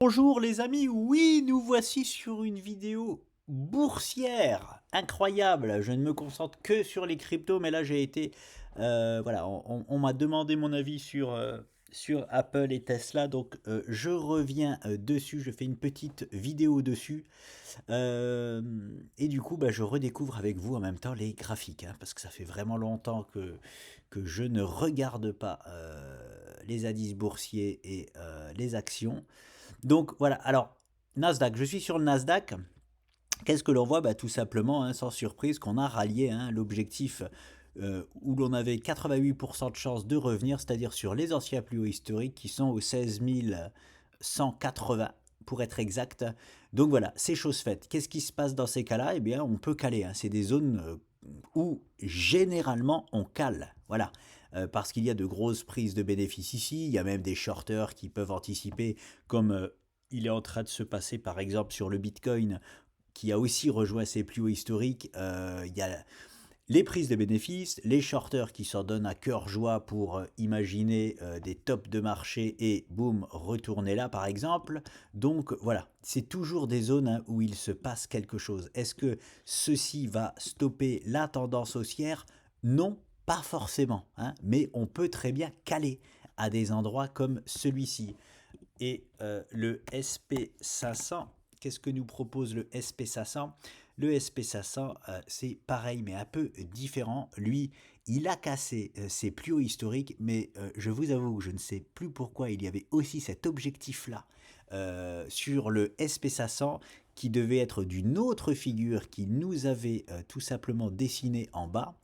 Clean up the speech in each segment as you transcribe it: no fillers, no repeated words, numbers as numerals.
Bonjour les amis, oui, nous voici sur une vidéo boursière incroyable. Je ne me concentre que sur les cryptos, mais là j'ai été, voilà, on m'a demandé mon avis sur Apple et Tesla, donc je reviens dessus, je fais une petite vidéo dessus, euh, et du coup bah, je redécouvre avec vous en même temps les graphiques, hein, parce que ça fait vraiment longtemps que je ne regarde pas les indices boursiers et les actions. Donc voilà, alors Nasdaq, je suis sur le Nasdaq. Qu'est-ce que l'on voit? Bah, tout simplement, hein, sans surprise, qu'on a rallié, hein, l'objectif où l'on avait 88% de chances de revenir, c'est-à-dire sur les anciens plus hauts historiques qui sont aux 16 180 pour être exact. Donc voilà, c'est chose faite. Qu'est-ce qui se passe dans ces cas-là? Eh bien, on peut caler, hein. C'est des zones où généralement on cale. Voilà. Parce qu'il y a de grosses prises de bénéfices ici, il y a même des shorters qui peuvent anticiper, comme il est en train de se passer par exemple sur le Bitcoin, qui a aussi rejoint ses plus hauts historiques. Il y a les prises de bénéfices, les shorters qui s'en donnent à cœur joie pour imaginer des tops de marché et boum, retourner là par exemple. Donc voilà, c'est toujours des zones, hein, où il se passe quelque chose. Est-ce que ceci va stopper la tendance haussière? Non, pas forcément, hein, mais on peut très bien caler à des endroits comme celui-ci. Et le SP500, qu'est-ce que nous propose le SP500? Le SP500, c'est pareil, mais un peu différent. Lui, il a cassé ses plus hauts historiques, mais je vous avoue que je ne sais plus pourquoi il y avait aussi cet objectif-là sur le SP500 qui devait être d'une autre figure qui nous avait tout simplement dessiné en bas,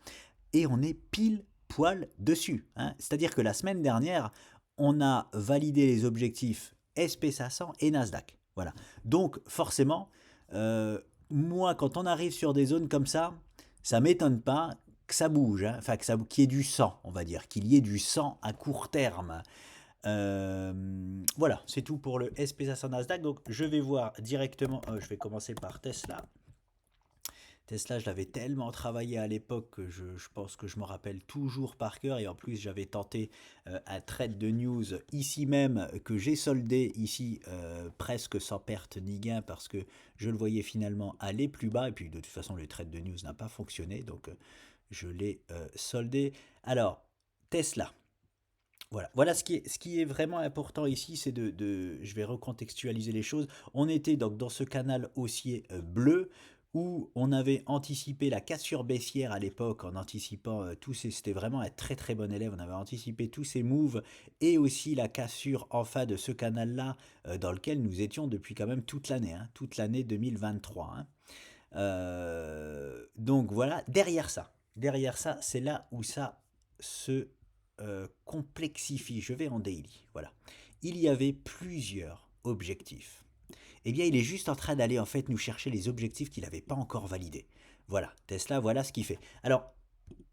et on est pile poil dessus, hein. C'est-à-dire que la semaine dernière, on a validé les objectifs SP500 et Nasdaq. Voilà. Donc forcément, euh, moi, quand on arrive sur des zones comme ça m'étonne pas que ça bouge, hein. Enfin qu'il y ait du sang, on va dire, qu'il y ait du sang à court terme. Voilà, c'est tout pour le SP500 Nasdaq. Donc je vais voir directement, je vais commencer par Tesla. Tesla, je l'avais tellement travaillé à l'époque que je pense que je me rappelle toujours par cœur. Et en plus, j'avais tenté un trade de news ici même que j'ai soldé ici presque sans perte ni gain parce que je le voyais finalement aller plus bas. Et puis de toute façon, le trade de news n'a pas fonctionné. Donc je l'ai soldé. Alors, Tesla. Voilà, voilà ce qui est vraiment important ici, c'est je vais recontextualiser les choses. On était donc dans ce canal haussier bleu où on avait anticipé la cassure baissière à l'époque en anticipant c'était vraiment un très très bon élève, on avait anticipé tous ces moves et aussi la cassure en fin de ce canal-là dans lequel nous étions depuis quand même toute l'année 2023, hein. Donc voilà, derrière ça, c'est là où ça se complexifie. Je vais en daily, voilà. Il y avait plusieurs objectifs. Eh bien, il est juste en train d'aller en fait nous chercher les objectifs qu'il n'avait pas encore validés. Voilà, Tesla, voilà ce qu'il fait. Alors,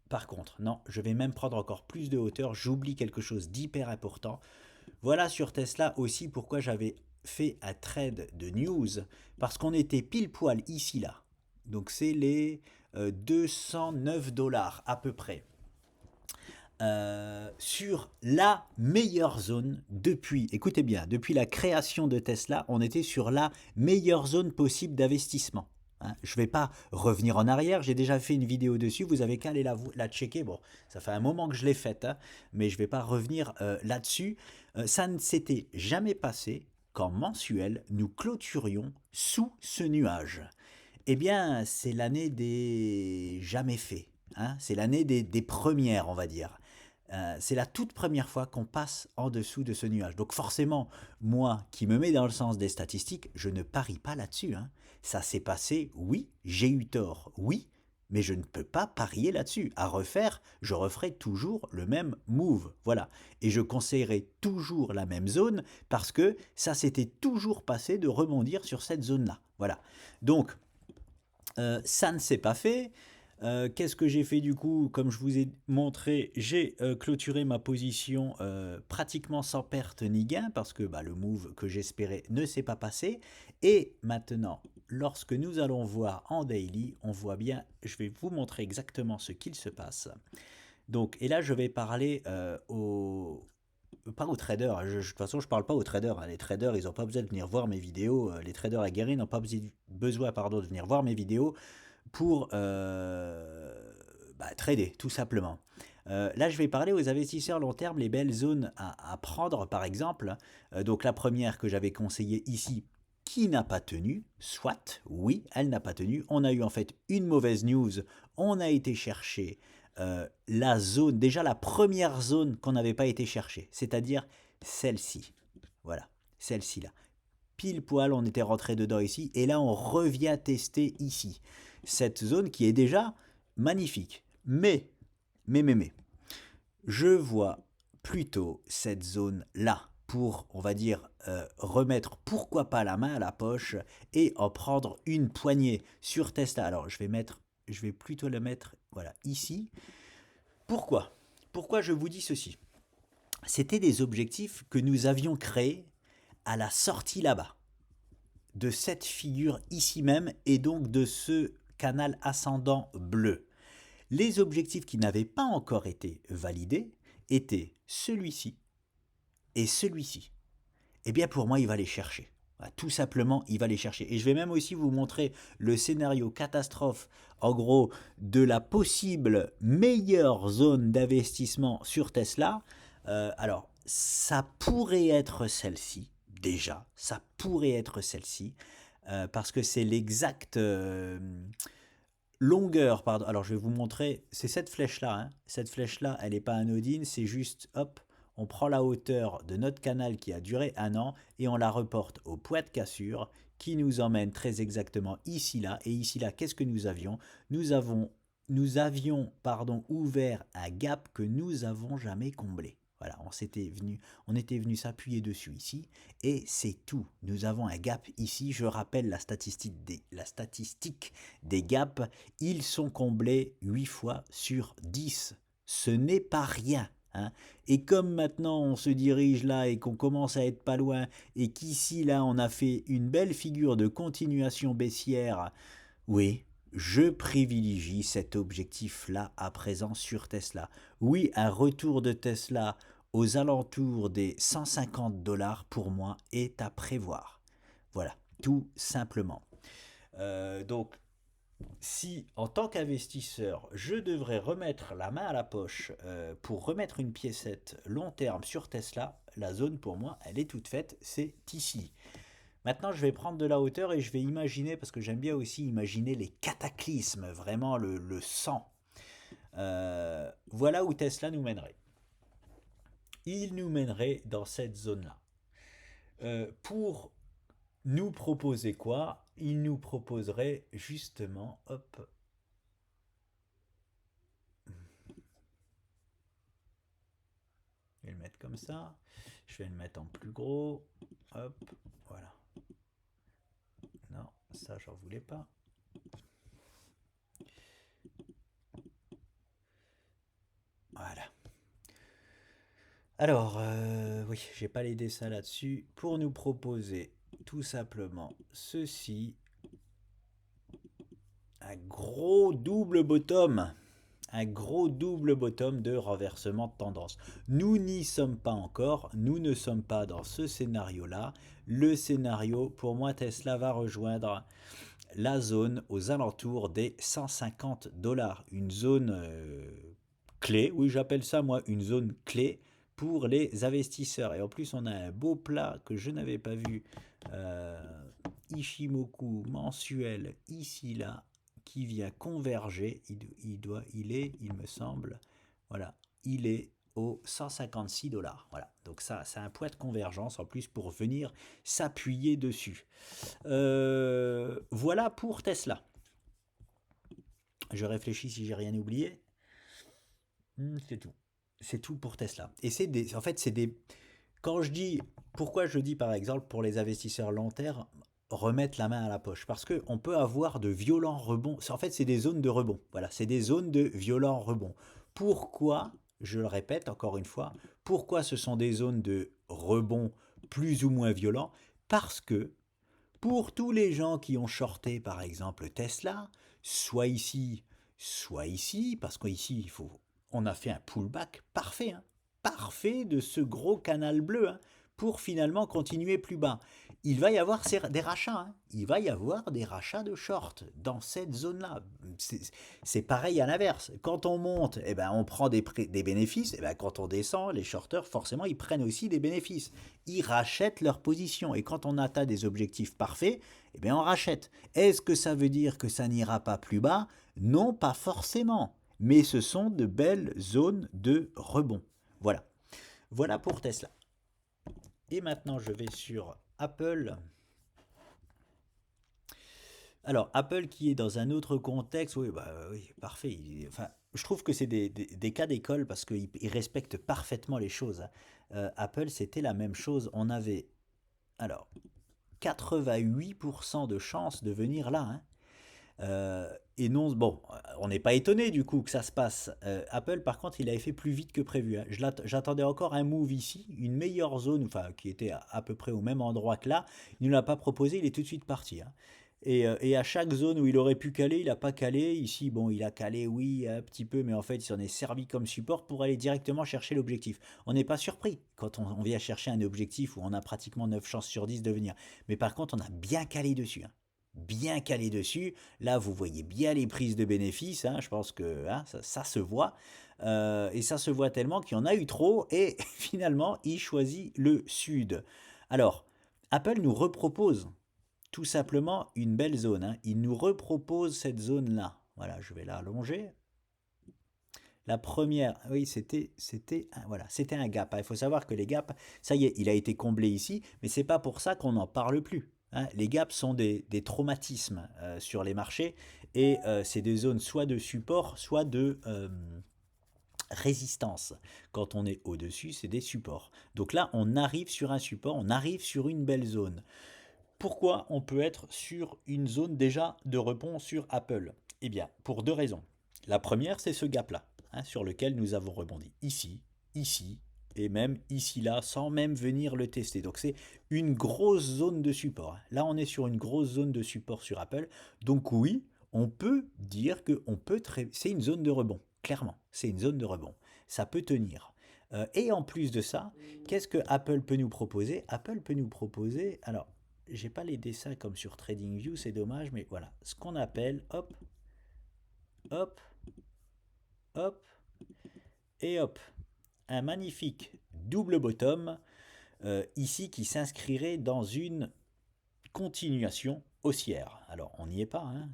par contre, non, je vais même prendre encore plus de hauteur. J'oublie quelque chose d'hyper important. Voilà sur Tesla aussi pourquoi j'avais fait un trade de news, parce qu'on était pile poil ici là. Donc c'est les 209 dollars à peu près. Sur la meilleure zone depuis, écoutez bien, depuis la création de Tesla, on était sur la meilleure zone possible d'investissement, hein. Je ne vais pas revenir en arrière, j'ai déjà fait une vidéo dessus, vous avez qu'à aller la checker. Bon, ça fait un moment que je l'ai faite, hein, mais je ne vais pas revenir là-dessus. Ça ne s'était jamais passé qu'en mensuel, nous clôturions sous ce nuage. Eh bien, c'est l'année des jamais faits, hein. C'est l'année des premières, on va dire. C'est la toute première fois qu'on passe en dessous de ce nuage. Donc forcément, moi qui me mets dans le sens des statistiques, je ne parie pas là-dessus, hein. Ça s'est passé, oui, j'ai eu tort, oui, mais je ne peux pas parier là-dessus. À refaire, je referai toujours le même move, voilà. Et je conseillerais toujours la même zone parce que ça s'était toujours passé de rebondir sur cette zone-là, voilà. Donc, ça ne s'est pas fait. Qu'est-ce que j'ai fait du coup? Comme je vous ai montré, j'ai clôturé ma position pratiquement sans perte ni gain parce que bah, le move que j'espérais ne s'est pas passé. Et maintenant, lorsque nous allons voir en daily, on voit bien, je vais vous montrer exactement ce qu'il se passe. Donc, et là, je vais parler pas aux traders, de toute façon je parle pas aux traders, hein. Les traders ils n'ont pas besoin de venir voir mes vidéos, les traders aguerris n'ont pas besoin pardon, de venir voir mes vidéos pour trader tout simplement. Là je vais parler aux investisseurs long terme, les belles zones à prendre par exemple. Donc la première que j'avais conseillée ici, qui n'a pas tenu, soit, oui, elle n'a pas tenu. On a eu en fait une mauvaise news, on a été chercher la zone, déjà la première zone qu'on n'avait pas été chercher, c'est-à-dire celle-ci. Voilà, celle-ci là. Pile poil, on était rentré dedans ici, et là on revient tester ici. Cette zone qui est déjà magnifique. Mais, je vois plutôt cette zone-là pour, on va dire, remettre pourquoi pas la main à la poche et en prendre une poignée sur Tesla. Alors je vais plutôt le mettre voilà, ici. Pourquoi je vous dis ceci? C'était des objectifs que nous avions créés à la sortie là-bas, de cette figure ici même et donc de ce canal ascendant bleu. Les objectifs qui n'avaient pas encore été validés étaient celui-ci et celui-ci. Eh bien pour moi, il va les chercher. Tout simplement, il va les chercher. Et je vais même aussi vous montrer le scénario catastrophe, en gros, de la possible meilleure zone d'investissement sur Tesla. Alors, ça pourrait être celle-ci, déjà. Ça pourrait être celle-ci, parce que c'est l'exacte longueur. Pardon. Alors, je vais vous montrer. C'est cette flèche-là. Hein. Cette flèche-là, elle n'est pas anodine. C'est juste, hop, on prend la hauteur de notre canal qui a duré 1 an et on la reporte au poids de cassure qui nous emmène très exactement ici là. Et ici là, qu'est-ce que nous avions? Nous avions ouvert un gap que nous avons jamais comblé. Voilà, on était venu s'appuyer dessus ici et c'est tout. Nous avons un gap ici. Je rappelle la statistique des gaps. Ils sont comblés 8 fois sur 10. Ce n'est pas rien. Hein. Et comme maintenant on se dirige là et qu'on commence à être pas loin et qu'ici là on a fait une belle figure de continuation baissière, oui, je privilégie cet objectif là à présent sur Tesla. Oui, un retour de Tesla aux alentours des 150 $ pour moi est à prévoir. Voilà, tout simplement. Donc si en tant qu'investisseur, je devrais remettre la main à la poche pour remettre une piécette long terme sur Tesla, la zone pour moi, elle est toute faite, c'est ici. Maintenant, je vais prendre de la hauteur et je vais imaginer, parce que j'aime bien aussi imaginer les cataclysmes, vraiment le sang. Voilà où Tesla nous mènerait. Il nous mènerait dans cette zone-là. Pour nous proposer quoi? Il nous proposerait justement, hop, je vais le mettre comme ça, je vais le mettre en plus gros, hop, voilà. Non, ça j'en voulais pas. Voilà. Alors, oui, j'ai pas les dessins là-dessus. Pour nous proposer tout simplement ceci, un gros double bottom. Un gros double bottom de renversement de tendance. Nous n'y sommes pas encore, nous ne sommes pas dans ce scénario-là. Le scénario, pour moi, Tesla va rejoindre la zone aux alentours des 150 $. Une zone clé, oui j'appelle ça moi une zone clé pour les investisseurs. Et en plus on a un beau plat que je n'avais pas vu, Ichimoku mensuel ici là, qui vient converger, il me semble, voilà, il est aux 156 $. Voilà, donc ça, c'est un point de convergence en plus pour venir s'appuyer dessus. Voilà pour Tesla. Je réfléchis si j'ai rien oublié. C'est tout. C'est tout pour Tesla. Et en fait, c'est des. Quand je dis, pourquoi je dis par exemple pour les investisseurs long terme, remettre la main à la poche, parce que on peut avoir de violents rebonds. En fait, c'est des zones de rebond. Voilà, c'est des zones de violents rebonds. Pourquoi, je le répète encore une fois, pourquoi ce sont des zones de rebond plus ou moins violents? Parce que pour tous les gens qui ont shorté par exemple Tesla, soit ici, parce qu'ici on a fait un pullback parfait. Hein. parfait de ce gros canal bleu, hein, pour finalement continuer plus bas. Il va y avoir des rachats, hein. Il va y avoir des rachats de short dans cette zone-là. C'est pareil à l'inverse. Quand on monte, eh ben, on prend des bénéfices. Eh ben, quand on descend, les shorteurs, forcément, ils prennent aussi des bénéfices. Ils rachètent leur position. Et quand on atteint des objectifs parfaits, eh bien, on rachète. Est-ce que ça veut dire que ça n'ira pas plus bas? Non, pas forcément. Mais ce sont de belles zones de rebond. Voilà. Voilà pour Tesla. Et maintenant, je vais sur Apple. Alors, Apple qui est dans un autre contexte, oui, bah, oui parfait. Enfin, je trouve que c'est des cas d'école parce qu'ils respectent parfaitement les choses, hein. Apple, c'était la même chose. On avait, alors, 88% de chances de venir là, hein. Et non, bon, on n'est pas étonné du coup que ça se passe. Apple, par contre, il avait fait plus vite que prévu, hein. J'attendais encore un move ici, une meilleure zone, enfin, qui était à peu près au même endroit que là. Il ne l'a pas proposé, il est tout de suite parti, hein. Et à chaque zone où il aurait pu caler, il n'a pas calé. Ici, bon, il a calé, oui, un petit peu, mais en fait, il s'en est servi comme support pour aller directement chercher l'objectif. On n'est pas surpris quand on vient chercher un objectif où on a pratiquement 9 chances sur 10 de venir. Mais par contre, on a bien calé dessus, hein. Bien calé dessus. Là, vous voyez bien les prises de bénéfices, hein. Je pense que hein, ça se voit. Et ça se voit tellement qu'il y en a eu trop. Et finalement, il choisit le sud. Alors, Apple nous repropose tout simplement une belle zone, hein. Il nous repropose cette zone-là. Voilà, je vais la allonger. La première, oui, voilà, c'était un gap, hein. Il faut savoir que les gaps, ça y est, il a été comblé ici, mais c'est pas pour ça qu'on n'en parle plus, hein. Les gaps sont des traumatismes sur les marchés et c'est des zones soit de support, soit de résistance. Quand on est au-dessus, c'est des supports. Donc là, on arrive sur un support, on arrive sur une belle zone. Pourquoi on peut être sur une zone déjà de rebond sur Apple? Eh bien, pour deux raisons. La première, c'est ce gap-là, hein, sur lequel nous avons rebondi. Ici, ici, et même ici, là, sans même venir le tester. Donc c'est une grosse zone de support. Là, on est sur une grosse zone de support sur Apple. Donc oui, on peut dire que c'est une zone de rebond. Clairement, c'est une zone de rebond. Ça peut tenir. Et en plus de ça, qu'est-ce que Apple peut nous proposer? Apple peut nous proposer, alors j'ai pas les dessins comme sur TradingView, c'est dommage, mais voilà, ce qu'on appelle, hop, hop, hop, et hop, un magnifique double bottom, ici qui s'inscrirait dans une continuation haussière. Alors on n'y est pas, hein,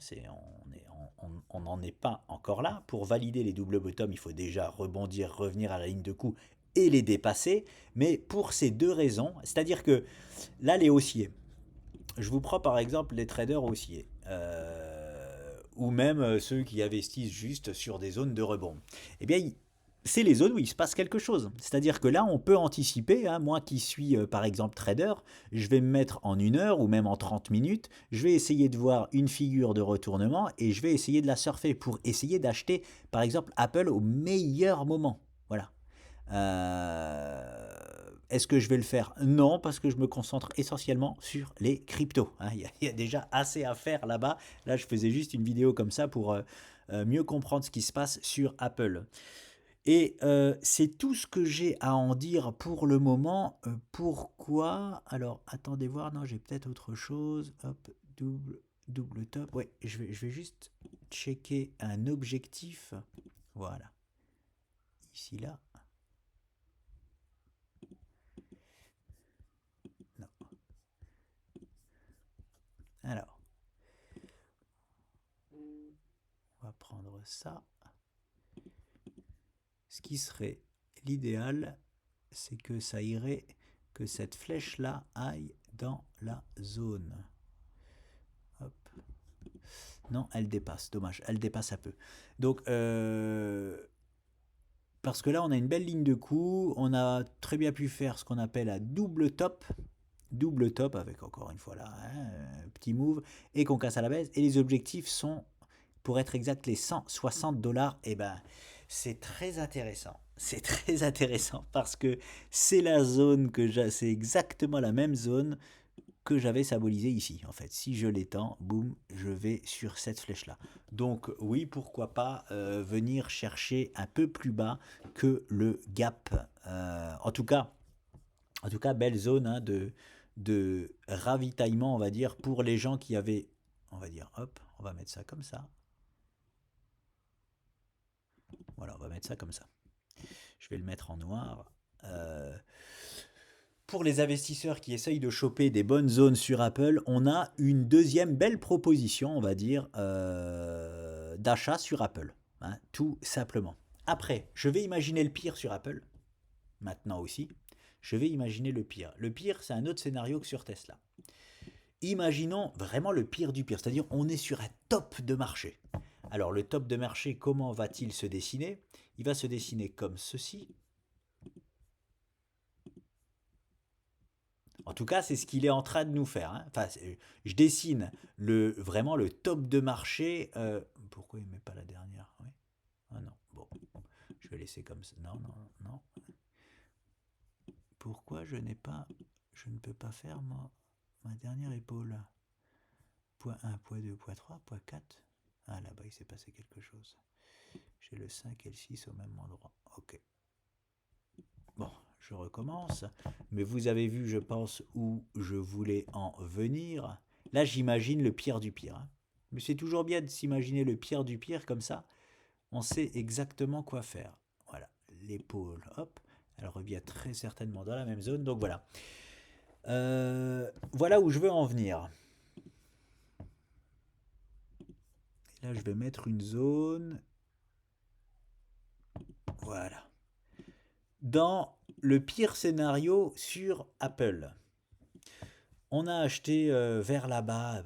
on n'en est pas encore là. Pour valider les doubles bottoms, il faut déjà rebondir, revenir à la ligne de coup et les dépasser, mais pour ces deux raisons, c'est-à-dire que là les haussiers, je vous prends par exemple les traders haussiers, ou même ceux qui investissent juste sur des zones de rebond. Eh bien, c'est les zones où il se passe quelque chose. C'est-à-dire que là, on peut anticiper, hein, moi qui suis par exemple trader, je vais me mettre en 1 heure ou même en 30 minutes, je vais essayer de voir une figure de retournement et je vais essayer de la surfer pour essayer d'acheter par exemple Apple au meilleur moment. Voilà. Est-ce que je vais le faire? Non, parce que je me concentre essentiellement sur les cryptos, hein. Il y a déjà assez à faire là-bas. Là, je faisais juste une vidéo comme ça pour mieux comprendre ce qui se passe sur Apple. Et c'est tout ce que j'ai à en dire pour le moment. Pourquoi? Alors, attendez voir. Non, j'ai peut-être autre chose. Hop, double top. Ouais, je vais juste checker un objectif. Voilà. Ici, là. Alors, on va prendre ça. Ce qui serait l'idéal, c'est que ça irait, que cette flèche-là aille dans la zone. Hop. Non, elle dépasse, dommage, elle dépasse un peu. Donc, parce que là, on a une belle ligne de coup, on a très bien pu faire ce qu'on appelle un double top avec encore une fois là, hein, un petit move, et qu'on casse à la baisse, et les objectifs sont, pour être exact, les 160 $, et ben c'est très intéressant. C'est très intéressant parce que c'est la zone c'est exactement la même zone que j'avais symbolisé ici. En fait, si je l'étends, boum, je vais sur cette flèche-là. Donc oui, pourquoi pas venir chercher un peu plus bas que le gap. En tout cas, belle zone hein, de ravitaillement, on va dire, pour les gens qui avaient, on va dire, hop, on va mettre ça comme ça. Voilà, on va mettre ça comme ça. Je vais le mettre en noir. Pour les investisseurs qui essayent de choper des bonnes zones sur Apple, on a une deuxième belle proposition, on va dire, d'achat sur Apple. Hein, tout simplement. Après, je vais imaginer le pire sur Apple, maintenant aussi. Je vais imaginer le pire. Le pire, c'est un autre scénario que sur Tesla. Imaginons vraiment le pire du pire, c'est-à-dire on est sur un top de marché. Alors le top de marché, comment va-t-il se dessiner? Il va se dessiner comme ceci. En tout cas, c'est ce qu'il est en train de nous faire. Hein. Enfin, je dessine vraiment le top de marché. Pourquoi il ne met pas la dernière? Oui. Ah non, bon, je vais laisser comme ça. Non, non, non. Pourquoi je ne peux pas faire ma dernière épaule? Point 1, point 2, point 3, point 4. Ah là-bas, il s'est passé quelque chose. J'ai le 5 et le 6 au même endroit. Ok. Bon, je recommence. Mais vous avez vu, je pense, où je voulais en venir. Là, j'imagine le pire du pire. Hein. Mais c'est toujours bien de s'imaginer le pire du pire, comme ça, on sait exactement quoi faire. Voilà, l'épaule, hop, elle revient très certainement dans la même zone. Donc voilà. Voilà où je veux en venir. Et là, je vais mettre une zone. Voilà. Dans le pire scénario sur Apple, on a acheté vers là-bas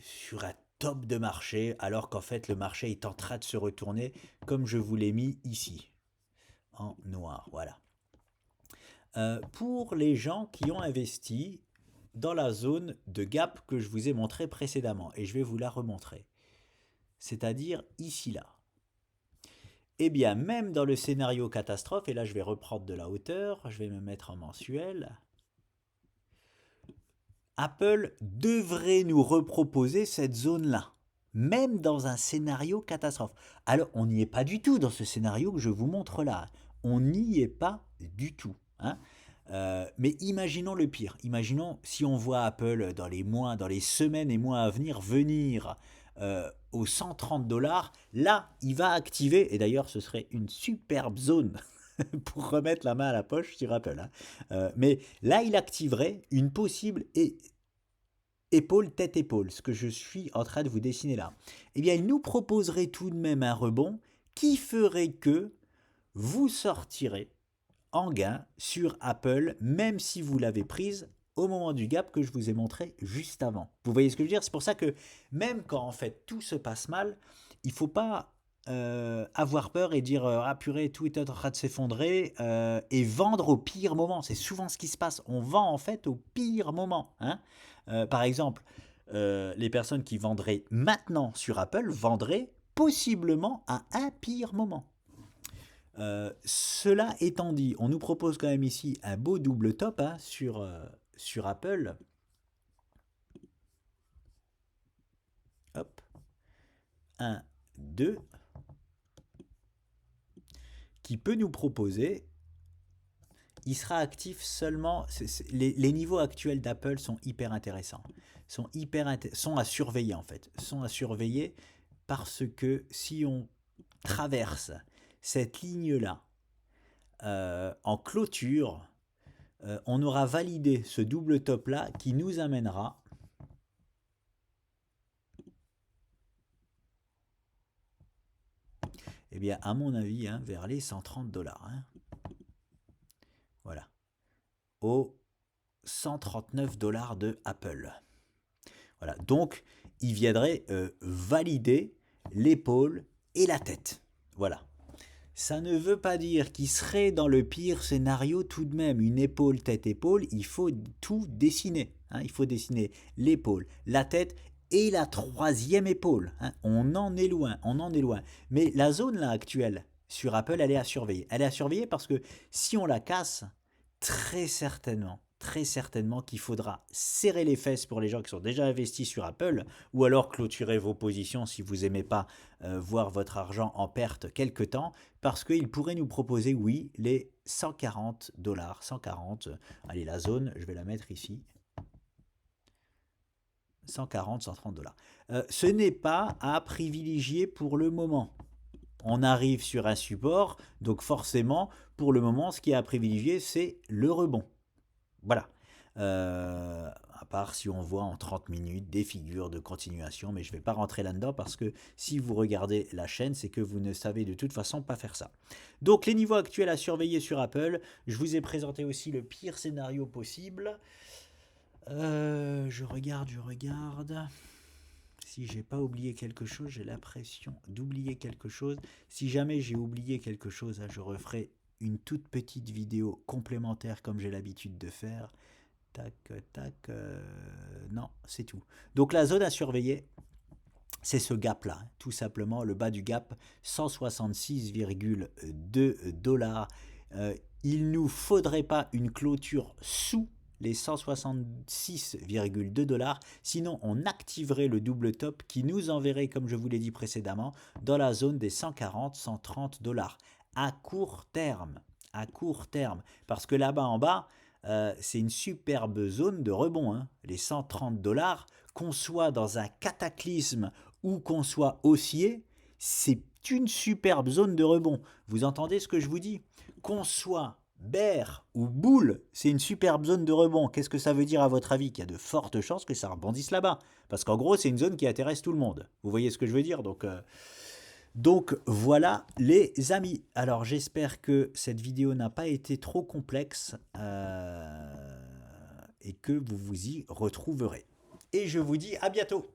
sur un top de marché, alors qu'en fait le marché est en train de se retourner, comme je vous l'ai mis ici, en noir. Voilà. Pour les gens qui ont investi dans la zone de gap que je vous ai montré précédemment, et je vais vous la remontrer, c'est-à-dire ici là. Eh bien, même dans le scénario catastrophe, et là je vais reprendre de la hauteur, je vais me mettre en mensuel, Apple devrait nous reproposer cette zone-là, même dans un scénario catastrophe. Alors, on n'y est pas du tout dans ce scénario que je vous montre là. On n'y est pas du tout. Hein. Mais imaginons le pire. Imaginons si on voit Apple dans les semaines et mois à venir aux 130 $. Là, il va activer, et d'ailleurs, ce serait une superbe zone pour remettre la main à la poche sur Apple. Hein. Mais là, il activerait une possible épaule, tête, épaule, ce que je suis en train de vous dessiner là. Eh bien, il nous proposerait tout de même un rebond qui ferait que vous sortirez en gain sur Apple, même si vous l'avez prise au moment du gap que je vous ai montré juste avant. Vous voyez ce que je veux dire? C'est pour ça que même quand en fait tout se passe mal, il ne faut pas avoir peur et dire ah purée, tout est en train de s'effondrer et vendre au pire moment. C'est souvent ce qui se passe. On vend en fait au pire moment. Hein. Par exemple, les personnes qui vendraient maintenant sur Apple vendraient possiblement à un pire moment. Cela étant dit, on nous propose quand même ici un beau double top hein, sur Apple. Hop. 1, 2. Qui peut nous proposer, il sera actif seulement, les niveaux actuels d'Apple sont hyper intéressants, sont à surveiller en fait, sont à surveiller parce que si on traverse cette ligne-là en clôture, on aura validé ce double top-là qui nous amènera eh bien, à mon avis, hein, vers les 130 $. Hein. Voilà. Aux 139 $ de Apple. Voilà. Donc, il viendrait valider l'épaule et la tête. Voilà. Ça ne veut pas dire qu'il serait dans le pire scénario tout de même. Une épaule, tête, épaule, il faut tout dessiner. Hein. Il faut dessiner l'épaule, la tête et la troisième épaule. Hein. On en est loin, on en est loin. Mais la zone là actuelle sur Apple, elle est à surveiller. Elle est à surveiller parce que si on la casse, très certainement, très certainement qu'il faudra serrer les fesses pour les gens qui sont déjà investis sur Apple, ou alors clôturer vos positions si vous n'aimez pas voir votre argent en perte quelque temps, parce qu'ils pourraient nous proposer, oui, les 140 dollars, 140, allez, la zone, je vais la mettre ici, 140, 130 dollars. Ce n'est pas à privilégier pour le moment. On arrive sur un support, donc forcément, pour le moment, ce qui est à privilégier, c'est le rebond. Voilà. À part si on voit en 30 minutes des figures de continuation, mais je ne vais pas rentrer là-dedans parce que si vous regardez la chaîne, c'est que vous ne savez de toute façon pas faire ça. Donc les niveaux actuels à surveiller sur Apple, je vous ai présenté aussi le pire scénario possible. Je regarde. Si j'ai pas oublié quelque chose, j'ai l'impression d'oublier quelque chose. Si jamais j'ai oublié quelque chose, je referai une toute petite vidéo complémentaire comme j'ai l'habitude de faire. Tac, tac, non, c'est tout. Donc la zone à surveiller, c'est ce gap-là, tout simplement, le bas du gap, 166,2 dollars. Il nous faudrait pas une clôture sous les 166,2 dollars, sinon on activerait le double top qui nous enverrait, comme je vous l'ai dit précédemment, dans la zone des 140-130 dollars à court terme. À court terme, parce que là-bas en bas, c'est une superbe zone de rebond, hein. Les 130 dollars, qu'on soit dans un cataclysme ou qu'on soit haussier, c'est une superbe zone de rebond. Vous entendez ce que je vous dis? Qu'on soit bear ou bull, c'est une superbe zone de rebond. Qu'est-ce que ça veut dire à votre avis? Qu'il y a de fortes chances que ça rebondisse là-bas. Parce qu'en gros, c'est une zone qui intéresse tout le monde. Vous voyez ce que je veux dire? Donc voilà les amis. Alors j'espère que cette vidéo n'a pas été trop complexe et que vous vous y retrouverez. Et je vous dis à bientôt.